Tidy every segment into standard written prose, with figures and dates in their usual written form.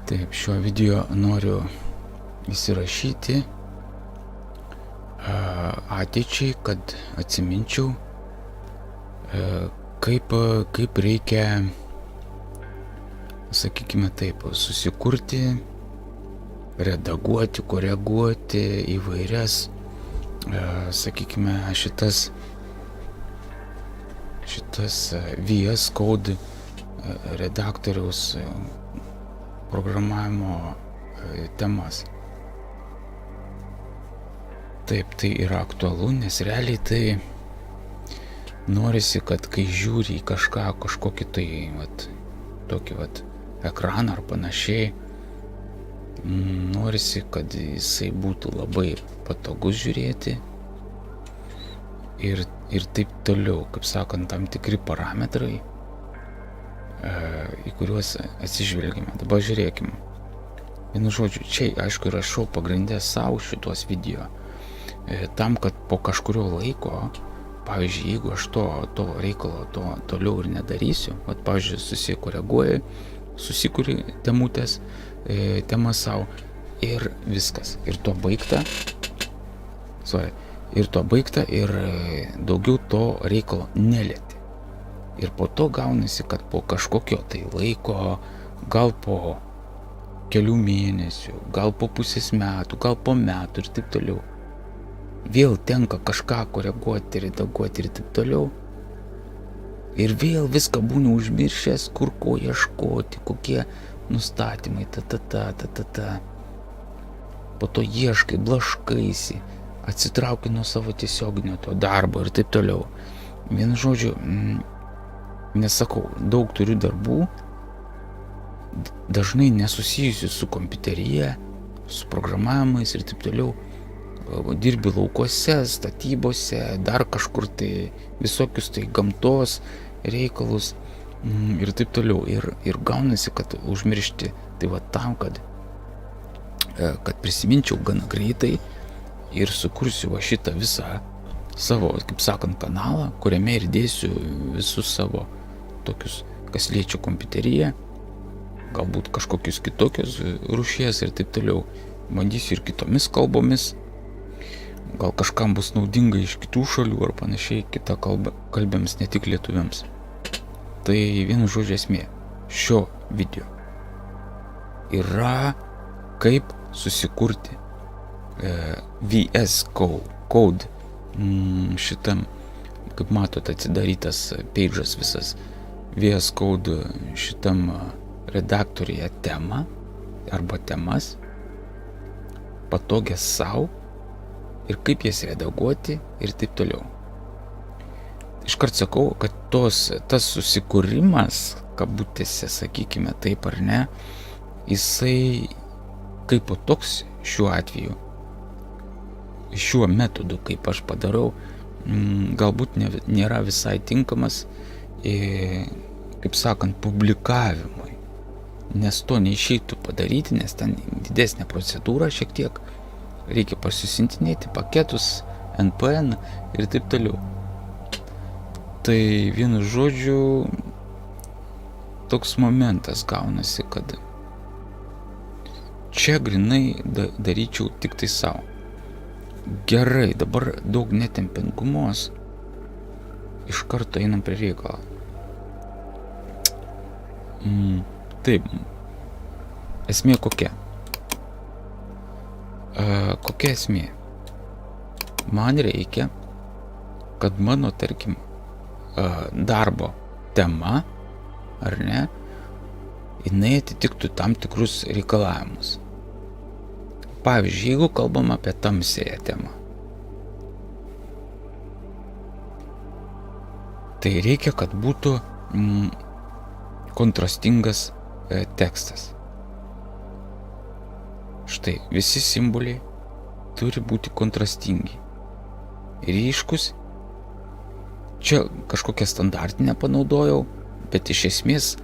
Taip, šiuo video noriu įsirašyti ateičiai, kad atsiminčiau, kaip reikia, sakykime taip, susikurti, redaguoti, koreguoti įvairias, sakykime, šitas VS Code redaktoriaus programavimo temas. Taip, tai yra aktualu, nes realiai tai norisi, kad kai žiūri į kažkokį tai tokį ekraną ar panašiai, norisi, kad jisai būtų labai patogus žiūrėti ir taip toliau, kaip sakant, tam tikri parametrai, į kuriuos atsižvelgime. Dabar žiūrėkime. Vienu žodžiu, čia aišku rašau pagrindę savo šitos video, tam, kad po kažkurio laiko, pavyzdžiui, jeigu aš to reikalo toliau ir nedarysiu, pavyzdžiui, susikuri temą savo ir viskas. Ir to baigta. Ir daugiau to reikalo nelieti. Ir po to gaunasi, kad po kažkokio tai laiko, gal po kelių mėnesių, gal po pusės metų, gal po metų ir taip toliau, vėl tenka kažką koreguoti, redaguoti ir taip toliau. Ir vėl viską būni užmiršęs, kur ko ieškoti, kokie nustatymai, Po to ieškai, blaškaisi, atsitrauki nuo savo tiesioginio to darbo ir taip toliau. Vienu žodžiu, nesakau, daug turiu darbų, dažnai nesusijusių su kompiuterija, su programavimais ir taip toliau. Dirbi laukuose, statybose, dar kažkur tai visokius tai gamtos reikalus ir taip toliau. Ir gaunasi, kad užmiršti. Tai tam, kad prisiminčiau gana greitai ir sukursiu šitą visą savo, kaip sakant, kanalą, kuriame ir dėsiu visus savo tokius, kas liečia kompiuteriją, galbūt kažkokius kitokius rūšies ir taip toliau. Bandysiu ir kitomis kalbomis. Gal kažkam bus naudinga iš kitų šalių ar panašiai, kita kalbėms, ne tik lietuviams. Tai vienu žodžiu esmė šio video yra kaip susikurti VS Code šitam, kaip matot, atsidarytas page'as visas VS Code šitam redaktoriuje temą arba temas, patogias savo, ir kaip jas redaguoti ir taip toliau. Iškart sakau, kad tas susikūrimas, kabutėse, sakykime taip ar ne, jisai kaip toks šiuo atveju, šiuo metodu, kaip aš padarau, galbūt nėra visai tinkamas, kaip sakant, publikavimui. Nes to neišeitų padaryti, nes ten didesnė procedūra šiek tiek. Reikia pasisintinėti paketus, NPN ir taip toliau. Tai vienu žodžiu, toks momentas gaunasi, kad čia grinai daryčiau tik tai savo. Gerai, dabar daug netempingumos, iš karto einam prie reikalo. Taip, esmė kokia? Kokia esmė? Man reikia, kad mano, tarkim, darbo tema, ar ne, jinai atitiktų tam tikrus reikalavimus. Pavyzdžiui, jeigu kalbam apie tamsėją temą, tai reikia, kad būtų kontrastingas tekstas. Štai, visi simboliai turi būti kontrastingi, ryškus. Čia kažkokią standartinę panaudojau, bet iš esmės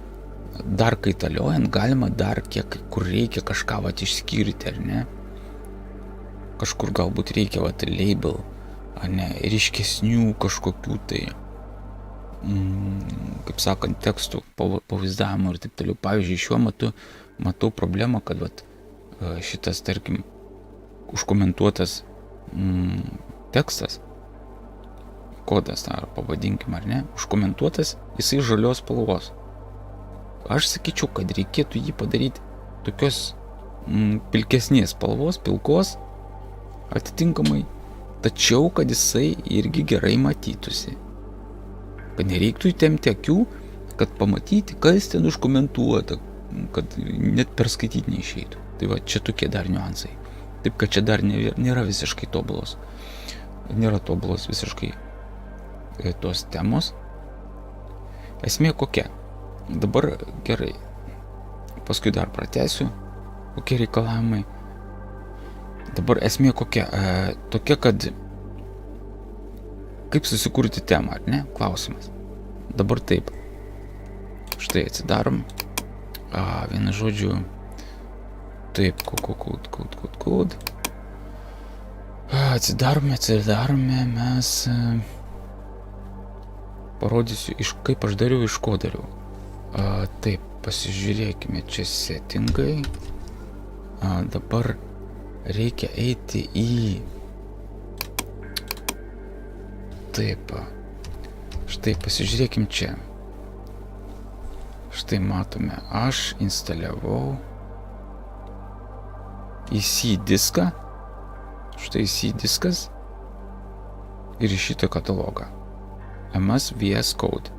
dar kaitaliojant galima dar kiek, kur reikia kažką išskirti, ar ne. Kažkur galbūt reikia label, ar ne, ryškesnių kažkokių tai kaip sakant, tekstų pavaizdavimo ir taip toliau. Pavyzdžiui, šiuo metu matau problemą, kad šitas, tarkim, užkomentuotas tekstas, kodas, ar pavadinkim ar ne, užkomentuotas, jisai žalios spalvos. Aš sakyčiau, kad reikėtų jį padaryti tokios pilkesnės spalvos, pilkos, atitinkamai, tačiau, kad jisai irgi gerai matytųsi. Kad nereiktų įtempti akių, kad pamatyti, kas ten užkomentuota, kad net perskaityti neišeitų. Tai va, čia tokie dar niuansai. Taip, kad čia dar nėra visiškai tobulos. Nėra tobulos visiškai tos temos. Esmė kokia? Dabar gerai. Paskui dar pratęsiu, kokie reikalavimai. Dabar esmė kokia? Tokia, kad kaip susikurti temą, ar ne? Klausimas. Dabar taip. Štai atsidarom. Vienu žodžiu. Taip, code. Atsidarome, mes parodysiu, kaip aš dariau, iš ko dariau. Taip, pasižiūrėkime, čia settingai. Dabar reikia eiti į... Taip, štai pasižiūrėkim čia. Štai matome, aš instaliavau į C diską. Štai C diskas ir į šitą katalogą. MS VS Code.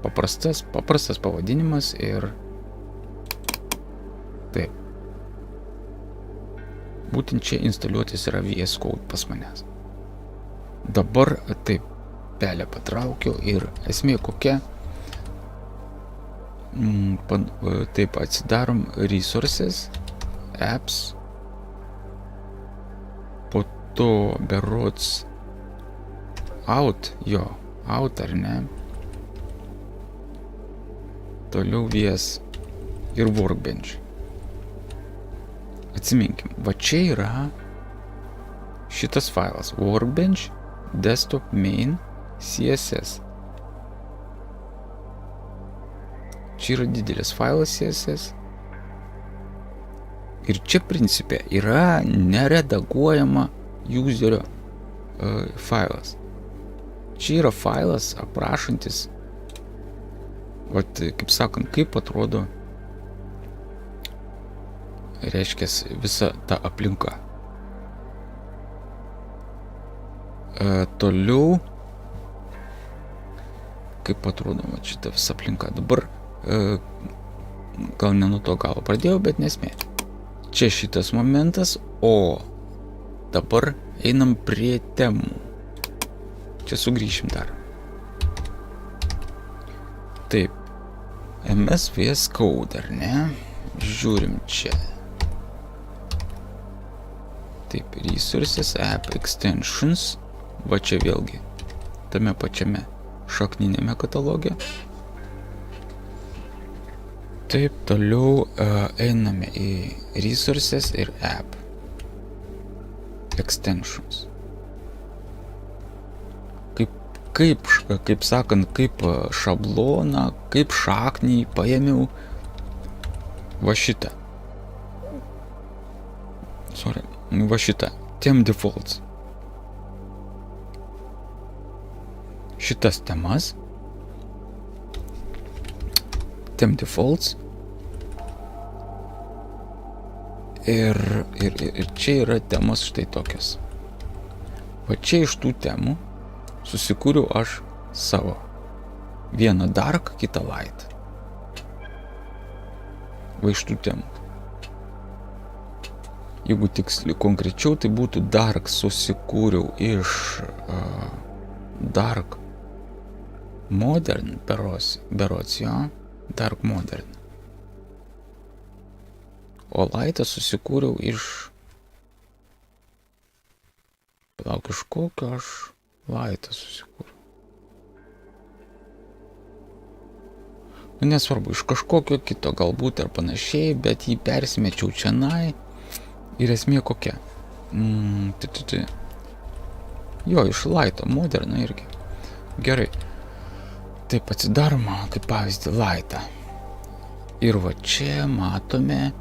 Paprastas pavadinimas ir taip. Būtent čia instaliuotis yra VS Code pas manęs. Dabar taip pelę patraukiau ir esmė kokia. Taip atsidarom resources, apps, po to berods out ar ne. Toliau VS ir workbench. Atsiminkim, va čia yra šitas failas workbench desktop main CSS. Čia yra didelis failas CSS. Ir čia principe yra neredaguojama userio failas. Čia yra failas aprašantis, kaip sakant, kaip atrodo, reiškia, visa ta aplinka. Toliau, kaip atrodo šitą visą aplinką. Dabar, gal ne nuo to galo pradėjau, bet nesmė. Čia šitas momentas, o dabar einam prie temų. Čia sugrįšim dar. Taip, MS VS Code, ar ne? Žiūrim čia. Taip, resources, app, extensions. Va čia vėlgi, tame pačiame šakninėme kataloge. Taip, toliau einame į resources ir app. Extensions. Kaip sakant, kaip šabloną, kaip šaknį paėmiau va šitą. Va šitą. Theme defaults. Šitas temas. Theme defaults. Ir čia yra temos štai tokios. Va čia iš tų temų susikūriau aš savo. Vieną dark, kitą light. Va iš tų temų. Jeigu tiksliai konkrečiau, tai būtų dark susikūriau iš dark modern, berods jo, dark modern. O lightą susikūriau iš... Palauk, iš kokio aš lightą susikūriau. Nesvarbu, iš kažkokio kito galbūt ar panašiai, bet jį persimečiau čianai. Ir esmė kokia? Jo, iš lighto, moderno irgi. Gerai. Taip atsidaroma, kaip pavyzdį, lightą. Ir va čia matome,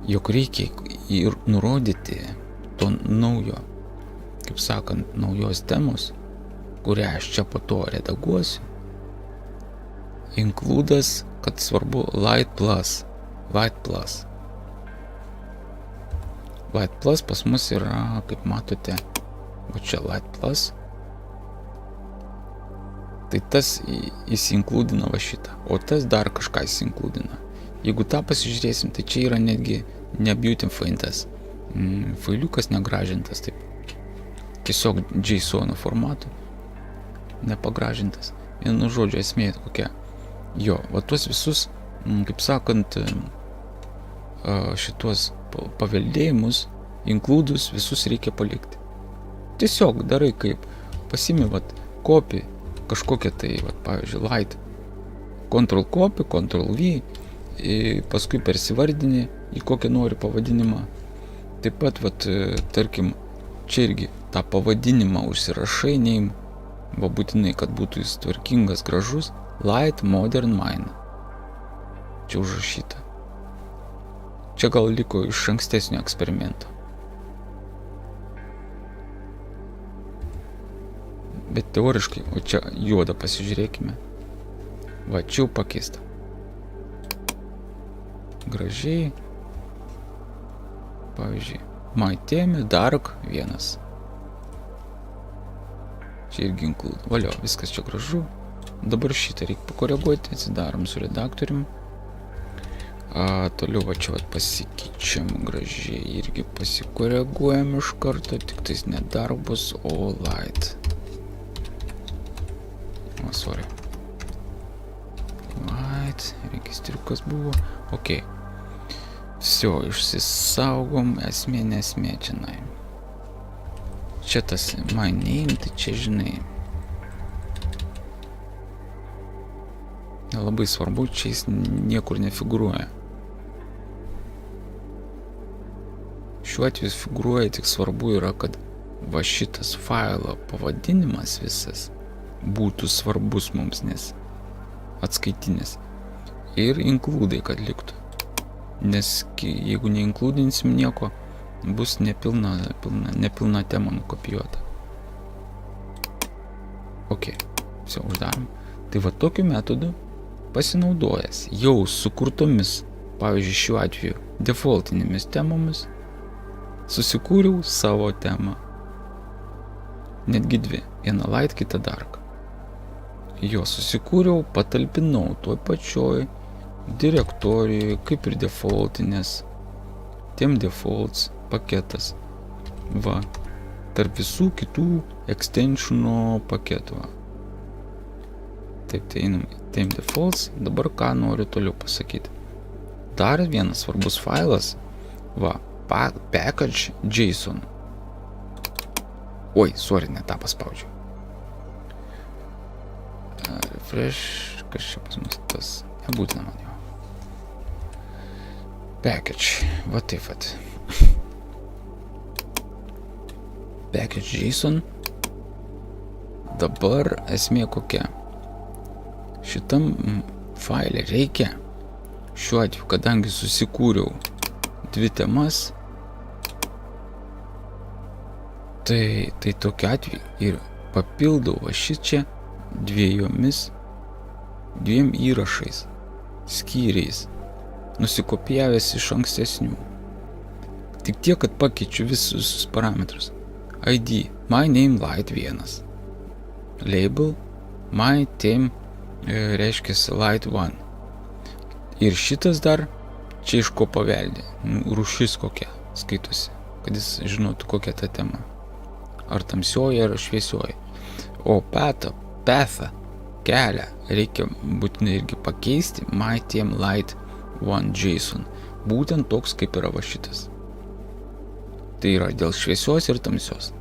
jog reikia ir nurodyti to naujo, kaip sakant, naujos temos, kurią aš čia po to redaguosiu. Includas, kad svarbu Light Plus. Light Plus. Light Plus pas mus yra, kaip matote, va čia Light Plus. Tai tas įsinkludina va šitą, o tas dar kažką įsinkludina. Jeigu tą pasižiūrėsim, tai čia yra netgi nebeautintas failiukas, negražintas, taip. Tiesiog JSON formatų, nepagražintas. Vienu žodžiu esmė kokia. Jo, va tuos visus, kaip sakant, šitos paveldėjimus, inkludus, visus reikia palikti. Tiesiog darai kaip, pasimi, vat, copy, kažkokią tai, vat, pavyzdžiui, light, Ctrl copy, Ctrl V, paskui persivardini į kokią nori pavadinimą. Taip pat, vat, tarkim, čia irgi tą pavadinimą užsirašai, neim, va būtinai, kad būtų jis tvarkingas, gražus, Light Modern Mine. Čia užrašyta. Čia gal liko iš ankstesnio eksperimento. Bet teoriškai, o čia juoda pasižiūrėkime. Va, čia jau pakeista. Gražiai. Pavyzdžiui, My Theme Dark 1. Čia irgi include. Valio, viskas čia gražu. Dabar šitą reikia pakoreguoti, atsidarom su redaktorium. Toliau va čia vat pasikeičiam gražiai, irgi pasikoreguojam iš karto, tik tais ne darbus, o light. O, sorry. Light, registriukas buvo. Ok. Все, išsisaugom, esmė nesmė čionai. Čia tas my name, tai čia žinai. Labai svarbu, čia jis niekur nefigūruoja. Šiuo atveju figūruoja, tik svarbu yra, kad va šitas failo pavadinimas visas būtų svarbus mums, nes atskaitinis. Ir inkludai, kad liktų. Nes jeigu neinkludinsim nieko, bus nepilna tema nukopijuota. Ok, все, uždarom. Tai va tokiu metodu pasinaudojęs jau sukurtomis, pavyzdžiui, šiuo atveju defaultinėmis temomis, susikūriau savo temą. Netgi dvi. Viena light, kita dark. Jo susikūriau, patalpinau toj pačioj direktorijoje, kaip ir defaultinės. Tiem defaults paketas. Va. Tarp visų kitų extensiono paketų. Taip, tai einam tiem defaults. Dabar ką noriu toliau pasakyti. Dar vienas svarbus failas. Va. Package JSON. Oi, sorry, ne tą paspaudžiau. Refresh. Kas čia pas mus tas? Nebūtina man jo. Package. Va taip vat. Package JSON. Dabar esmė kokia. Šitam failė reikia, šiuo atveju, kadangi susikūriau dvi temas, tai tokiu atveju ir papildau va šičia dviem įrašais, skyriais, nusikopijavęs iš ankstesnių. Tik tiek, kad pakeičiu visus parametrus. ID, my name light 1. Label, my theme reiškia light 1. Ir šitas dar čia iš ko paveldė. Rūšis kokia skaitosi, kad jis žinotų kokia ta tema. Ar tamsioji, ar šviesioji. O pathą, kelią reikia būtinai irgi pakeisti my theme light 1 JSON. Būtent toks kaip yra va šitas. Tai yra dėl šviesios ir tamsios.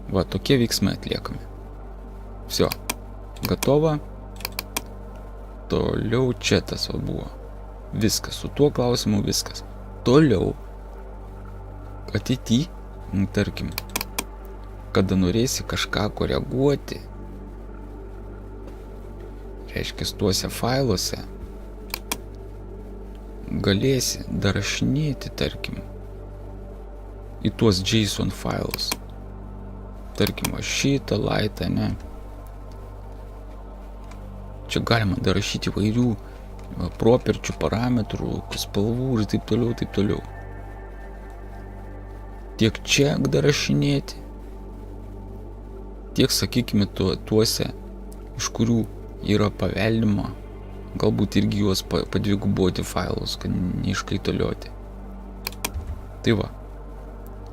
Va, tokie veiksmai atliekami. Все, готово. Toliau čia tas va buvo. Viskas, su tuo klausimu viskas. Toliau, ateity, tarkim, kada norėsi kažką koreguoti, reiškia, tuose failuose galėsi darašinėti, tarkim, į tuos JSON failus. Tarkim, šitą laitą, ne. Čia galima darašyti įvairių properčių, parametrų, spalvų ir taip toliau, taip toliau. Tiek čia darašinėti, tiek, sakykime, tuose, iš kurių yra paveldima, galbūt irgi juos padvigubuoti failus, kad neiškaitalioti.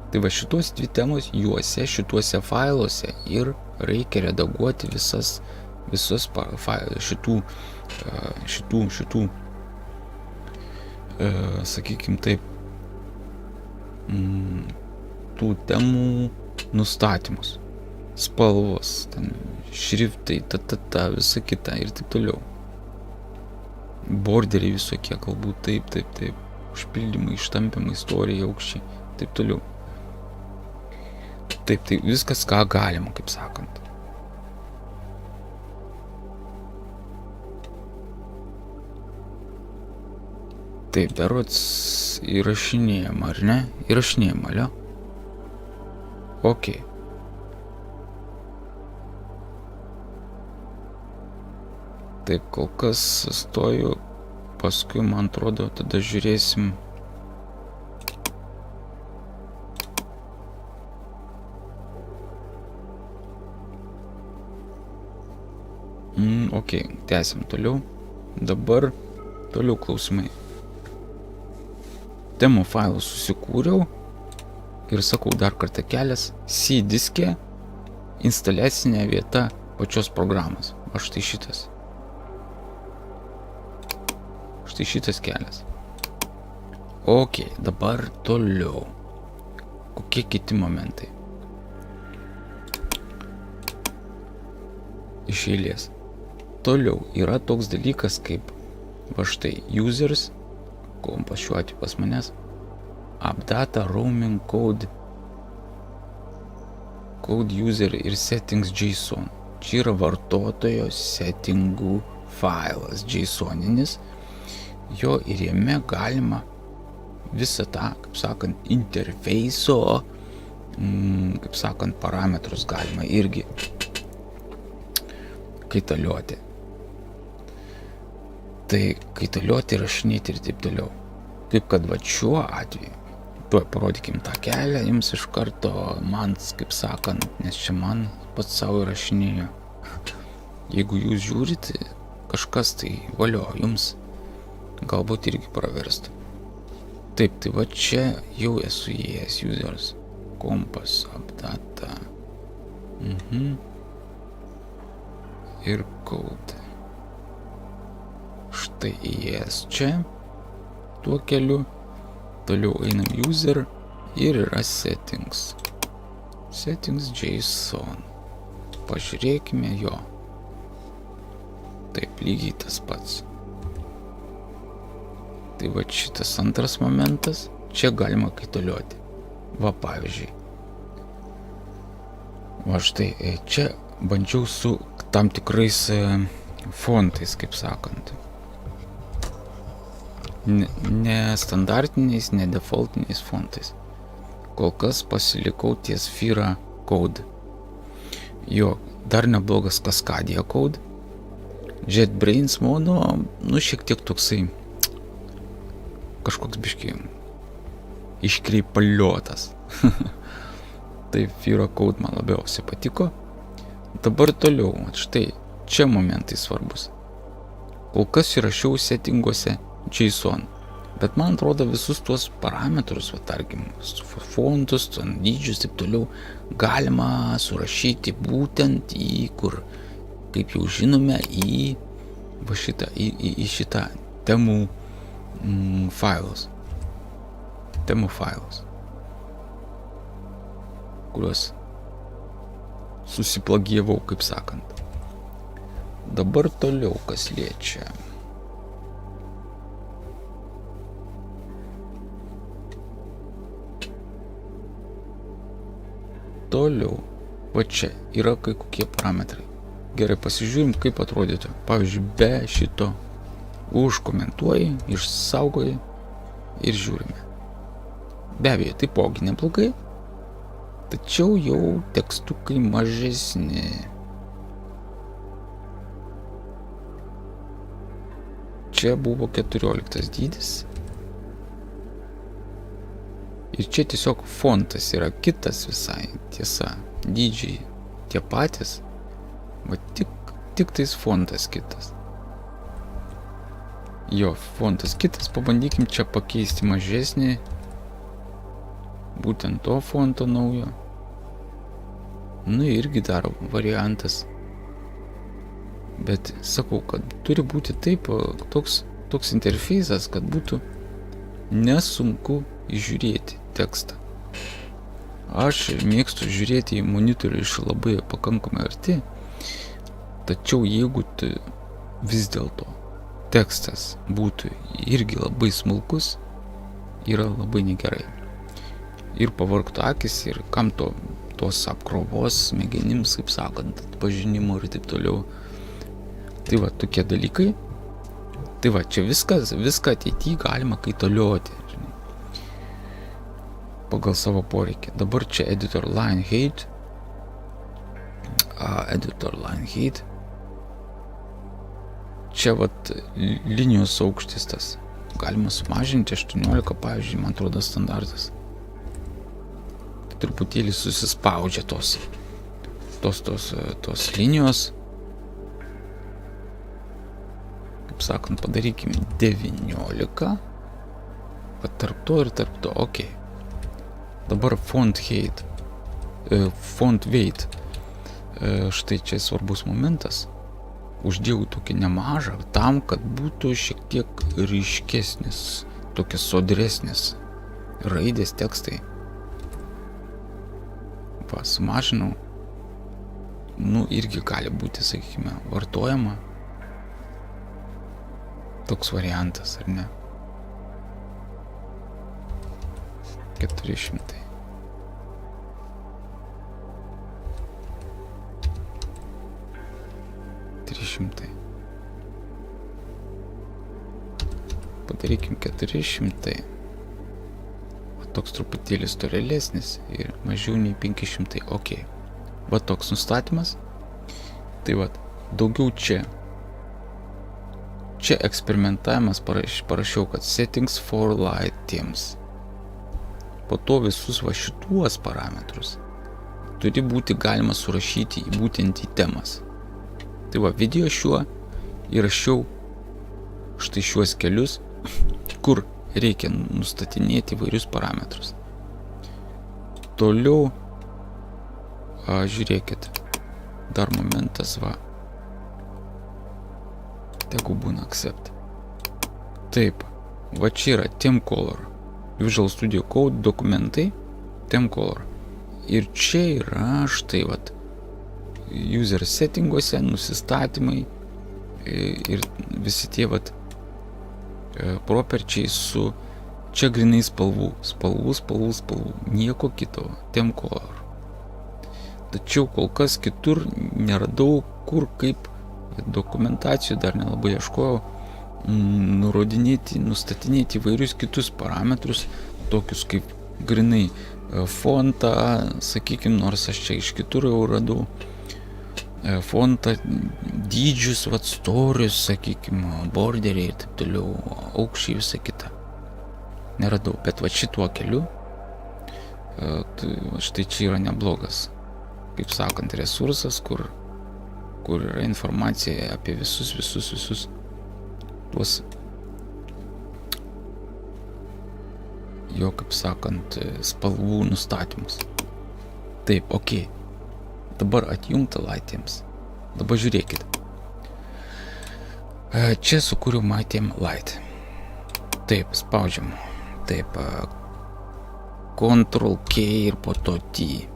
Tai va šitos dvi temos, šituose failuose ir reikia redaguoti visus šitų, sakykim taip, tų temų nustatymus. Spalvos, ten, šriftai, visa kita ir taip toliau. Borderiai visokie, galbūt taip, užpildymai, ištampymai, istorija, aukščiai, taip toliau. Taip, tai viskas, ką galima, kaip sakant. Taip, berods įrašinėjama, ar ne? Įrašinėjama, alio? Ok. Taip, kol kas stoju, paskui, man atrodo, tada žiūrėsim. Ok, tęsim toliau. Dabar toliau klausimai. Temų failų susikūriau ir sakau dar kartą kelias C diske instaliacinė vieta pačios programos. O štai šitas. Štai šitas kelias. Ok, dabar toliau. Kokie kiti momentai? Iš eilės. Toliau yra toks dalykas kaip va štai users, kompas šiuo atveju pas manęs, updata, roaming, code user ir settings JSON. Čia yra vartotojo settingų failas JSONinis. Jo ir jame galima visą tą, kaip sakant, interfeiso, kaip sakant, parametrus galima irgi kaitalioti. Tai kaitalioti, rašinėti ir taip toliau. Kaip kad va šiuo atveju, tuoj parodykim tą kelią jums iš karto, man, kaip sakant, nes čia man pats savo rašinėjo. Jeigu jūs žiūrit, kažkas tai valio jums galbūt irgi praverstų. Taip, tai va čia jau esu įėjęs users, kompas, updata. Ir code. Štai įėjęs čia, tuo keliu, toliau einam user ir yra settings. Settings JSON. Pažiūrėkime jo. Taip, lygiai tas pats. Tai va šitas antras momentas, čia galima kaitalioti. Va pavyzdžiui. Va štai, čia bandžiau su tam tikrais fontais, kaip sakant. Ne standartiniais, ne defaultiniais fontais. Kol kas pasilikau ties Fira code. Jo, dar neblogas Cascadia code. JetBrains mono, šiek tiek toksai kažkoks biškai iškreipaliotas. Tai Fira code man labiausiai patiko. Dabar toliau, štai, čia momentai svarbus. Kol kas įrašiau settinguose JSON, bet man atrodo visus tuos parametrus, va tarkim, fontus, dydžius, taip toliau, galima surašyti būtent į kur, kaip jau žinome, į šitą temų failus. Temų failus, kuriuos susiplagijavau, kaip sakant. Dabar toliau, kas liečia. Toliau, va čia yra kai kokie parametrai. gerai, pasižiūrim, kaip atrodytų. Pavyzdžiui, be šito užkomentuoji, išsaugoji ir žiūrime. Be abejo, taipogi neblogai, tačiau jau tekstukai mažesni. Čia buvo 14 dydis. Ir čia tiesiog fontas yra kitas visai, tiesa, dydžiai tie patys, va tik tais fontas kitas. Jo, fontas kitas, pabandykim čia pakeisti mažesnį, būtent to fonto naujo. Nu irgi dar variantas. Bet sakau, kad turi būti taip, toks interfeisas, kad būtų nesunku įžiūrėti tekstą. Aš mėgstu žiūrėti į monitorių iš labai pakankamai arti, tačiau jeigu vis dėlto tekstas būtų irgi labai smulkus, yra labai negerai. Ir pavargtų akis, ir kam tos apkrovos smegenims, kaip sakant, atpažinimo ir taip toliau. Tai va, tokie dalykai. Tai va, čia viską ateityje galima kaitalioti, žinai, pagal savo poreikį. Dabar čia editor line height. Čia vat linijos aukštis tas. Galima sumažinti 18, pavyzdžiui, man atrodo standartas. Tai truputėlį susispaudžia tos linijos. Kaip sakant, padarykim 19. Va tarp to ir tarp to, ok. Dabar font weight. Štai čia svarbus momentas. Uždėjau tokį nemažą tam, kad būtų šiek tiek ryškesnis, tokias sodresnis raidės tekstai. Va, sumažinau. Nu, irgi gali būti, sakykime, vartojama. Toks variantas, ar ne? 400. Padarykim 400. Va toks truputėlį storėlesnis ir mažiau nei 500. Ok. Va toks nustatymas. Tai va, daugiau čia. Čia eksperimentavimas parašiau, kad settings for light themes. Po to visus va šituos parametrus turi būti galima surašyti būtent į temas. Tai va, video šiuo įrašiau štai šiuos kelius, kur reikia nustatinėti įvairius parametrus. Toliau, žiūrėkit, dar momentas, va. Tegu būna accept. Taip, va čia yra theme color, Visual Studio Code dokumentai, theme color. Ir čia yra štai, va, user settinguose, nusistatymai ir visi tie vat properčiai su čia grinai spalvų, nieko kito, theme color. Tačiau kol kas kitur neradau, kur kaip dokumentacijų dar nelabai ieškojau, nurodinėti, nustatinėti įvairius kitus parametrus, tokius kaip grinai fontą, sakykime, nors aš čia iš kitur jau radau fontą, dydžius, vat storius, sakykime, borderiai ir taip toliau, aukščiai, visą kitą. Neradau, bet va šituo keliu, tai štai čia yra neblogas, kaip sakant, resursas, kur yra informacija apie visus tuos jo, kaip sakant, spalvų nustatymus. Taip, ok. Dabar atjungta light themes. Dabar žiūrėkit. Čia sukūriau my theme light. Taip, spaudžiam. Taip, Ctrl K ir po to T.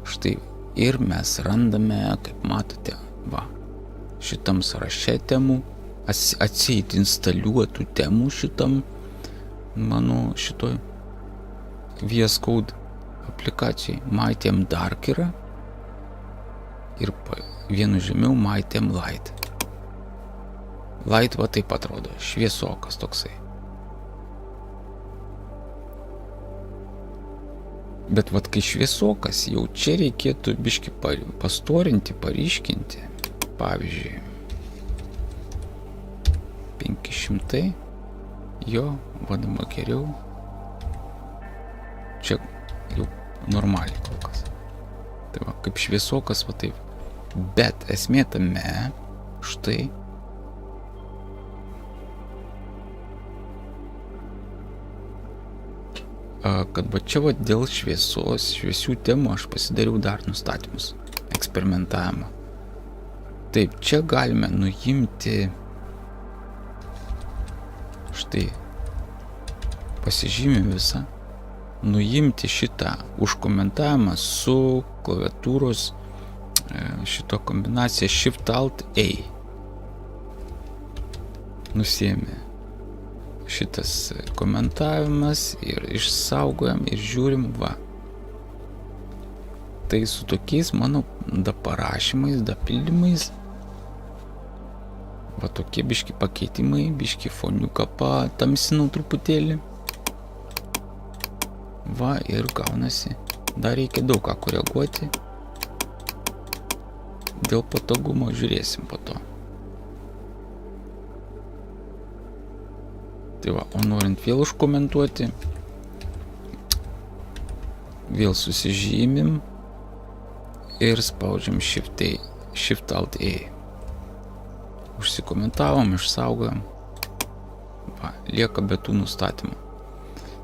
Štai. Ir mes randame, kaip matote, va, šitam sąraše temų, atseit instaliuotų temų šitam, mano šitoj VS Code aplikacijai. My Theme Dark yra. ir vienu žemiau My Theme Light. Light va taip atrodo, šviesokas toksai. Bet vat kai šviesokas, jau čia reikėtų biškį pastorinti, paryškinti. Pavyzdžiui, 500, jo, vadama geriau. Čia jau normaliai kol kas. Tai va, kaip šviesokas, va taip. Bet esmė tame, štai, kad va čia va dėl šviesių temų aš pasidariau dar nustatymus, eksperimentavimą. Taip, čia galime nuimti, štai, pasižymim visą, nuimti šitą užkomentavimą su klaviatūros šito kombinacija Shift Alt A. Nusiėmė šitas komentavimas ir išsaugojam ir žiūrim, va. Tai su tokiais mano parašymais, pildymais, va tokie biški pakeitimai, biški foniuką patamsinau truputėlį. Va ir gaunasi. Dar reikia daug ką koreguoti. Dėl patogumo žiūrėsim po to. Tai va, o norint vėl užkomentuoti, vėl susižymim ir spaudžiam Shift Alt A. Užsikomentavom, išsaugojam. Va, lieka be tų nustatymų.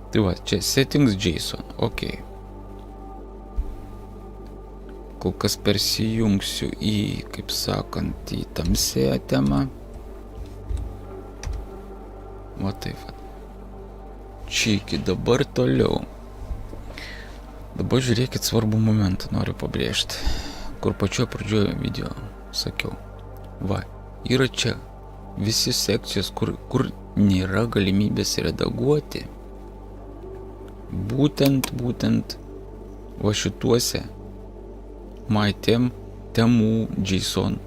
Tai va, čia Settings JSON, ok. Kol kas persijungsiu į, kaip sakant, į tamsėją temą. Va taip va. Čiki, dabar toliau. Dabar žiūrėkit svarbų momentą, noriu pabrėžti. Kur pačioje pradžioje video sakiau. Va, yra čia visi sekcijos, kur nėra galimybės redaguoti. Būtent va šituose My Theme temų JSON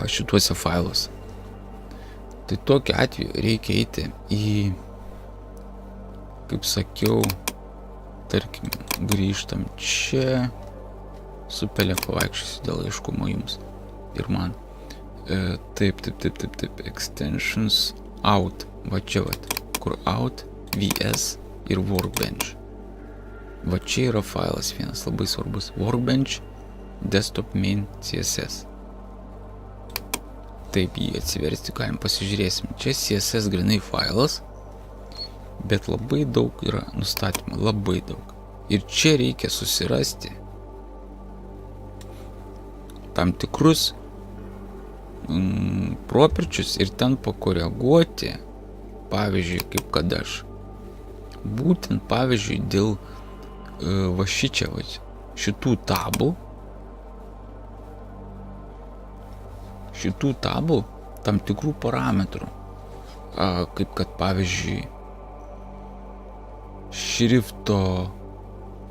šituose failuose. Tai tokiu atveju reikia eiti į, kaip sakiau, tarkim, grįžtam čia, su pelė pavaikščiosiu dėl aiškumo jums ir man. Taip, extensions out, va čia va, kur out, VS ir Workbench. Va čia yra failas vienas labai svarbus, Workbench, desktop main CSS. Taip, jį atsiversti galim, pasižiūrėsim. Čia CSS grinai failas, bet labai daug yra nustatymų, labai daug. Ir čia reikia susirasti tam tikrus properčius ir ten pakoreguoti, pavyzdžiui, kaip kad aš. Būtent, pavyzdžiui, dėl va šičia, va, šitų tabų tam tikrų parametrų, kaip kad pavyzdžiui šrifto,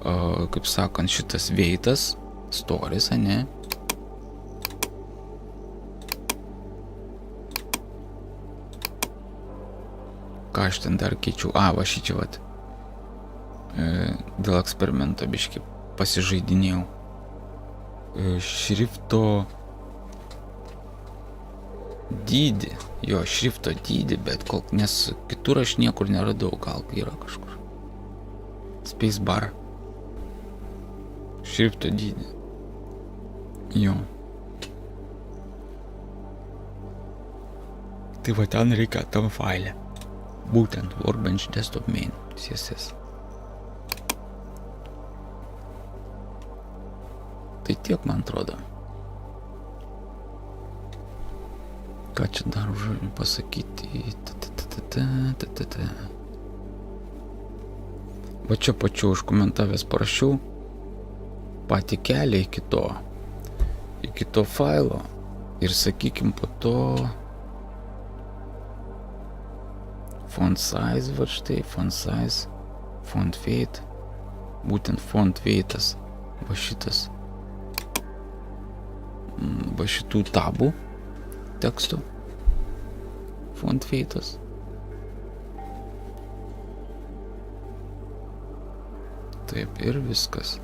kaip sakant, šitas veitas, stories, ane? Ką aš ten dar keičiau? Va šičia, vat. Dėl eksperimento biškai pasižaidinėjau. Šrifto dydį, jo šrifto dydį, bet nes kitur aš niekur neradau, gal yra kažkur. Spacebar. Šrifto dydį. Jo. Tai va ten reikia tam failę. Būtent Workbench desktop main CSS. Tai tiek, man atrodo. Ką čia dar žodžiu pasakyti? Va čia pačiu užkomentavęs parašiau patį kelią iki to failo ir sakykim po to font size, va štai, font size, font weight, būtent font weightas, va šitas va šitų tabų teksto. Font weightas. Taip, ir viskas.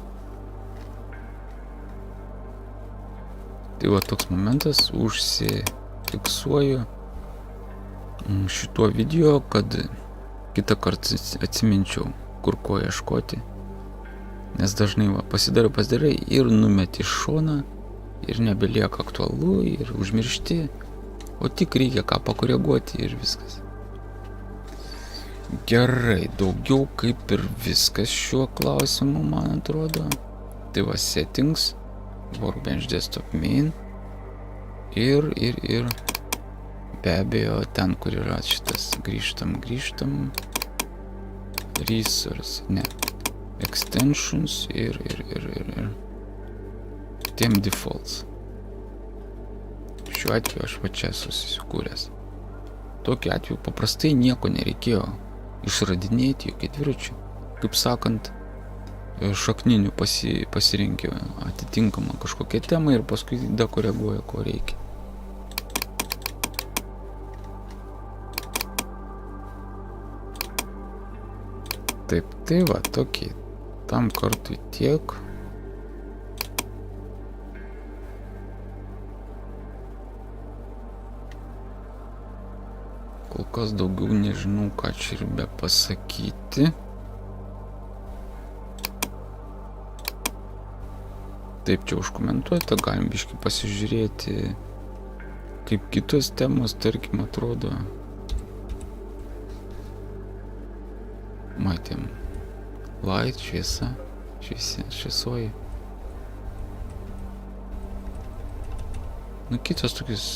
Tai va toks momentas, užsifiksuoju šituo video, kad kitą kartą atsiminčiau, kur ko ieškoti. Nes dažnai va, pasidarai ir numeti šoną ir nebelieka aktualu ir užmiršti, o tik reikia ką pakoreguoti ir viskas. Gerai, daugiau kaip ir viskas šiuo klausimu, man atrodo. Tai va settings, Workbench Desktop Main ir be abejo ten, kur yra šitas grįžtam, resource, ne, extensions ir tiem defaults. Šiuo atveju aš va čia susikūręs. Tokiu atveju paprastai nieko nereikėjo išradinėti, jokių dviračių. Kaip sakant, šakninių pasirinkė atitinkamą kažkokią temą ir paskui dekoreguoja, ko reikia. Taip, tai va, tokie. Tam kartui tiek. Kol kas daugiau nežinau, ką čia ir be pasakyti. Taip, čia užkomentuota, galim biškį pasižiūrėti, kaip kitos temos, tarkim, atrodo. Matėm, light, šviesa, šviesoji. Nu, kitos tokius.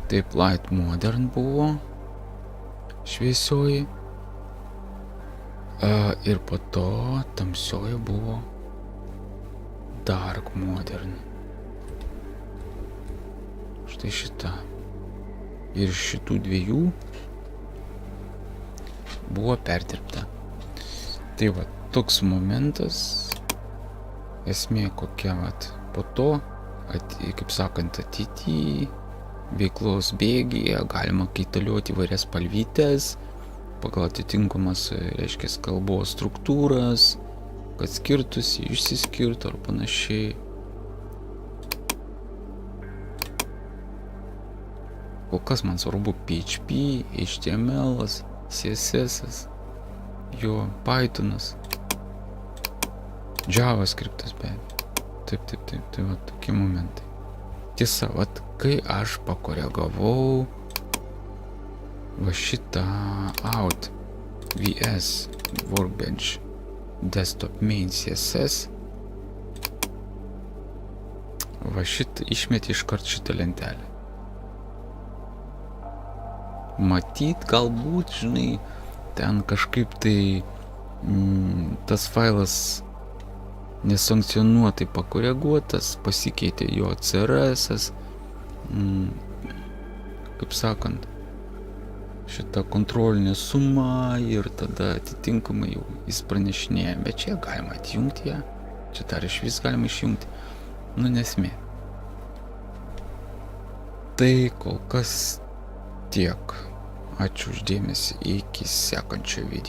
Taip, light modern buvo šviesioji ir po to tamsioji buvo dark modern. Štai šita. Ir šitų dviejų buvo perdirbta. Tai va, toks momentas, esmė kokia, vat, po to, kaip sakant, ateityje, veiklos bėgyje galima kaitalioti įvairias spalvytes pagal atitinkamas, reiškia, kalbos struktūras, kad skirtųsi, išsiskirtų ar panašiai. Kol kas man svarbu PHP, HTML, CSS, jo Pythonas, JavaScriptas be abejo. Taip, tai va tokie momentai. Tiesa, vat, kai aš pakoregavau va šitą out VS Workbench Desktop Main CSS, va šitą išmetė iškart šitą lentelę. Matyt, galbūt, žinai, ten kažkaip tai tas failas nesankcionuotai pakoreguotas, pasikeitė jo CRS-as, kaip sakant, šita kontrolinė suma ir tada atitinkamai jau jis pranešinėja, bet čia galima atjungti ją, čia dar iš vis galima išjungti, nu nesmė. Tai kol kas tiek. Ačiū uždėmesį, iki sekančio video.